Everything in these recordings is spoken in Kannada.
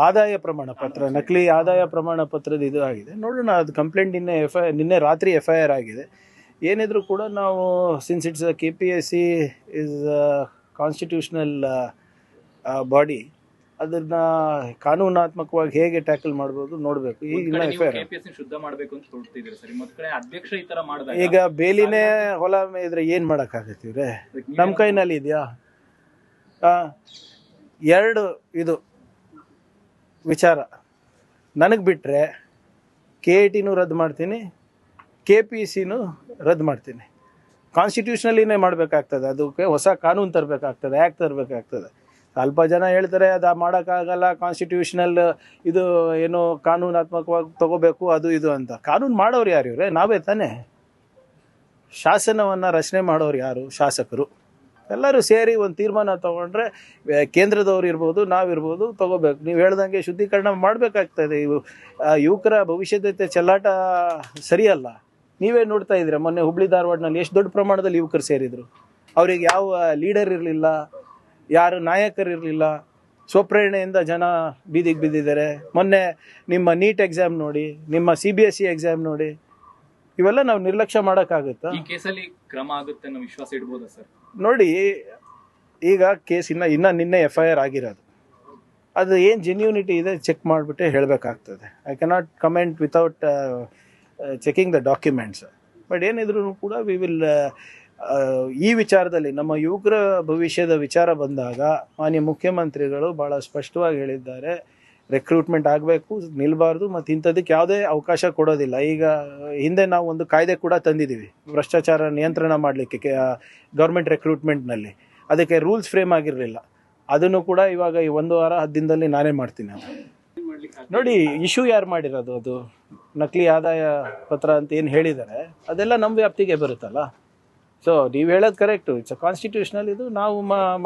ಆದಾಯ ಪ್ರಮಾಣ ಪತ್ರ, ನಕಲಿ ಆದಾಯ ಪ್ರಮಾಣ ಪತ್ರದ ಇದು ಆಗಿದೆ. ನೋಡೋಣ, ಅದು ಕಂಪ್ಲೇಂಟ್ ನಿನ್ನೆ ರಾತ್ರಿ FIR ಆಗಿದೆ. ಏನಿದ್ರು ಕೂಡ ನಾವು since it's KPSC is constitutional body, ಅದನ್ನ ಕಾನೂನಾತ್ಮಕವಾಗಿ ಹೇಗೆ ಟ್ಯಾಕಲ್ ಮಾಡ್ಬೋದು ನೋಡಬೇಕು. ಈಗ ಬೇಲಿನೇ ಹೊಲ ಇದ್ರೆ ಏನ್ ಮಾಡಕ್ಕಾಗತ್ತೆ ಇವ್ರೆ? ನಮ್ಮ ಕೈನಲ್ಲಿ ಇದೆಯಾ? ಎರಡು ಇದು ವಿಚಾರ ನನಗೆ ಬಿಟ್ಟರೆ KITನೂ ರದ್ದು ಮಾಡ್ತೀನಿ, KPCನೂ ರದ್ದು ಮಾಡ್ತೀನಿ. ಕಾನ್ಸ್ಟಿಟ್ಯೂಷನಲ್ಲಿನೇ ಮಾಡಬೇಕಾಗ್ತದೆ, ಅದಕ್ಕೆ ಹೊಸ ಕಾನೂನು ತರಬೇಕಾಗ್ತದೆ, ಆ್ಯಕ್ಟ್ ತರಬೇಕಾಗ್ತದೆ. ಸ್ವಲ್ಪ ಜನ ಹೇಳ್ತಾರೆ ಅದು ಮಾಡೋಕ್ಕಾಗಲ್ಲ, ಕಾನ್ಸ್ಟಿಟ್ಯೂಷನಲ್ ಇದು ಏನು ಕಾನೂನಾತ್ಮಕವಾಗಿ ತಗೋಬೇಕು ಅದು ಇದು ಅಂತ. ಕಾನೂನು ಮಾಡೋರು ಯಾರು ಇವ್ರೆ? ನಾವೇ ತಾನೇ. ಶಾಸನವನ್ನು ರಚನೆ ಮಾಡೋರು ಯಾರು? ಶಾಸಕರು. ಎಲ್ಲರೂ ಸೇರಿ ಒಂದು ತೀರ್ಮಾನ ತೊಗೊಂಡ್ರೆ ಕೇಂದ್ರದವ್ರು ಇರ್ಬೋದು, ನಾವಿರ್ಬೋದು, ತೊಗೋಬೇಕು. ನೀವು ಹೇಳ್ದಂಗೆ ಶುದ್ಧೀಕರಣ ಮಾಡಬೇಕಾಗ್ತದೆ. ಯುವಕರ ಭವಿಷ್ಯದ ಚೆಲ್ಲಾಟ ಸರಿಯಲ್ಲ. ನೀವೇ ನೋಡ್ತಾ ಇದ್ದೀರಾ, ಮೊನ್ನೆ ಹುಬ್ಳಿ ಧಾರವಾಡನಲ್ಲಿ ಎಷ್ಟು ದೊಡ್ಡ ಪ್ರಮಾಣದಲ್ಲಿ ಯುವಕರು ಸೇರಿದರು. ಅವರಿಗೆ ಯಾವ ಲೀಡರ್ ಇರಲಿಲ್ಲ, ಯಾರು ನಾಯಕರಿರಲಿಲ್ಲ. ಸ್ವಪ್ರೇರಣೆಯಿಂದ ಜನ ಬೀದಿಗೆ ಬಿದ್ದಿದ್ದಾರೆ. ಮೊನ್ನೆ ನಿಮ್ಮ ನೀಟ್ ಎಕ್ಸಾಮ್ ನೋಡಿ, ನಿಮ್ಮ CBSE ಎಕ್ಸಾಮ್ ನೋಡಿ, ಇವೆಲ್ಲ ನಾವು ನಿರ್ಲಕ್ಷ್ಯ ಮಾಡೋಕ್ಕಾಗುತ್ತಾ? ಈ ಕೇಸಲ್ಲಿ ಕ್ರಮ ಆಗುತ್ತೆ ಅನ್ನೋ ವಿಶ್ವಾಸ ಇಡ್ಬೋದಾ ಸರ್? ನೋಡಿ, ಈಗ ಕೇಸ್ ಇನ್ನ ನಿನ್ನೆ FIR ಆಗಿರೋದು. ಅದು ಏನು ಜೆನ್ಯೂನಿಟಿ ಇದೆ ಚೆಕ್ ಮಾಡಿಬಿಟ್ಟೆ ಹೇಳಬೇಕಾಗ್ತದೆ. I cannot comment without checking the documents. But ಏನಿದ್ರು ಕೂಡ ವಿ ವಿಲ್ ಈ ವಿಚಾರದಲ್ಲಿ ನಮ್ಮ ಯುವಕರ ಭವಿಷ್ಯದ ವಿಚಾರ ಬಂದಾಗ ಮಾನ್ಯ ಮುಖ್ಯಮಂತ್ರಿಗಳು ಭಾಳ ಸ್ಪಷ್ಟವಾಗಿ ಹೇಳಿದ್ದಾರೆ, ರೆಕ್ರೂಟ್ಮೆಂಟ್ ಆಗಬೇಕು, ನಿಲ್ಲಬಾರ್ದು, ಮತ್ತು ಇಂಥದಕ್ಕೆ ಯಾವುದೇ ಅವಕಾಶ ಕೊಡೋದಿಲ್ಲ. ಈಗ ಹಿಂದೆ ನಾವು ಒಂದು ಕಾಯ್ದೆ ಕೂಡ ತಂದಿದ್ದೀವಿ ಭ್ರಷ್ಟಾಚಾರ ನಿಯಂತ್ರಣ ಮಾಡಲಿಕ್ಕೆ ಗೌರ್ಮೆಂಟ್ ರೆಕ್ರೂಟ್ಮೆಂಟ್ನಲ್ಲಿ. ಅದಕ್ಕೆ ರೂಲ್ಸ್ ಫ್ರೇಮ್ ಆಗಿರಲಿಲ್ಲ. ಅದನ್ನು ಕೂಡ ಇವಾಗ ಈ 1 ವಾರ 10 ದಿನದಲ್ಲಿ ನಾನೇ ಮಾಡ್ತೀನಿ. ನೋಡಿ, ಇಶ್ಯೂ ಯಾರು ಮಾಡಿರೋದು? ಅದು ನಕಲಿ ಆದಾಯ ಪತ್ರ ಅಂತ ಏನು ಹೇಳಿದ್ದಾರೆ, ಅದೆಲ್ಲ ನಮ್ಮ ವ್ಯಾಪ್ತಿಗೆ ಬರುತ್ತಲ್ಲ. ಸೊ ನೀವು ಹೇಳೋದು ಕರೆಕ್ಟು, ಇಟ್ಸ್ ಅ ಕಾನ್ಸ್ಟಿಟ್ಯೂಷನಲ್. ಇದು ನಾವು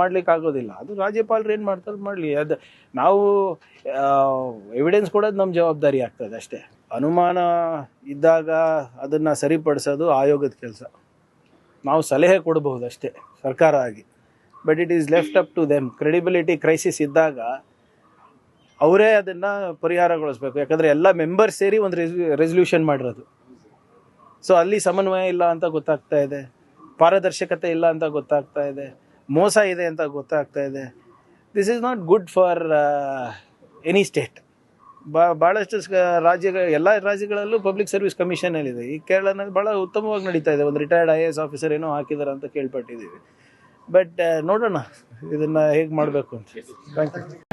ಮಾಡ್ಲಿಕ್ಕೆ ಆಗೋದಿಲ್ಲ. ಅದು ರಾಜ್ಯಪಾಲರು ಏನು ಮಾಡ್ತಾರೆ ಮಾಡಲಿ. ಅದು ನಾವು ಎವಿಡೆನ್ಸ್ ಕೊಡೋದು ನಮ್ಮ ಜವಾಬ್ದಾರಿ ಆಗ್ತದೆ ಅಷ್ಟೇ. ಅನುಮಾನ ಇದ್ದಾಗ ಅದನ್ನು ಸರಿಪಡಿಸೋದು ಆಯೋಗದ ಕೆಲಸ. ನಾವು ಸಲಹೆ ಕೊಡಬಹುದು ಅಷ್ಟೇ ಸರ್ಕಾರ ಆಗಿ. But it is left up to them. Credibility crisis ಇದ್ದಾಗ ಅವರೇ ಅದನ್ನು ಪರಿಹಾರಗೊಳಿಸ್ಬೇಕು. ಯಾಕಂದರೆ ಎಲ್ಲ ಮೆಂಬರ್ಸ್ ಸೇರಿ ಒಂದು ರೆಸಲ್ಯೂಷನ್ ಮಾಡಿರೋದು. ಸೊ ಅಲ್ಲಿ ಸಮನ್ವಯ ಇಲ್ಲ ಅಂತ ಗೊತ್ತಾಗ್ತಾ ಇದೆ, ಪಾರದರ್ಶಕತೆ ಇಲ್ಲ ಅಂತ ಗೊತ್ತಾಗ್ತಾ ಇದೆ, ಮೋಸ ಇದೆ ಅಂತ ಗೊತ್ತಾಗ್ತಾ ಇದೆ. This is not good for any state. ಭಾಳಷ್ಟು ಎಲ್ಲ ರಾಜ್ಯಗಳಲ್ಲೂ ಪಬ್ಲಿಕ್ ಸರ್ವಿಸ್ ಕಮಿಷನಲ್ಲಿದೆ. ಈ ಕೇರಳನಲ್ಲಿ ಭಾಳ ಉತ್ತಮವಾಗಿ ನಡೀತಾ ಇದೆ. ಒಂದು ರಿಟೈರ್ಡ್ IAS ಆಫೀಸರ್ ಏನೋ ಹಾಕಿದ್ದಾರೆ ಅಂತ ಕೇಳ್ಪಟ್ಟಿದ್ದೀವಿ. ಬಟ್ ನೋಡೋಣ ಇದನ್ನು ಹೇಗೆ ಮಾಡಬೇಕು ಅಂತ. Thank you.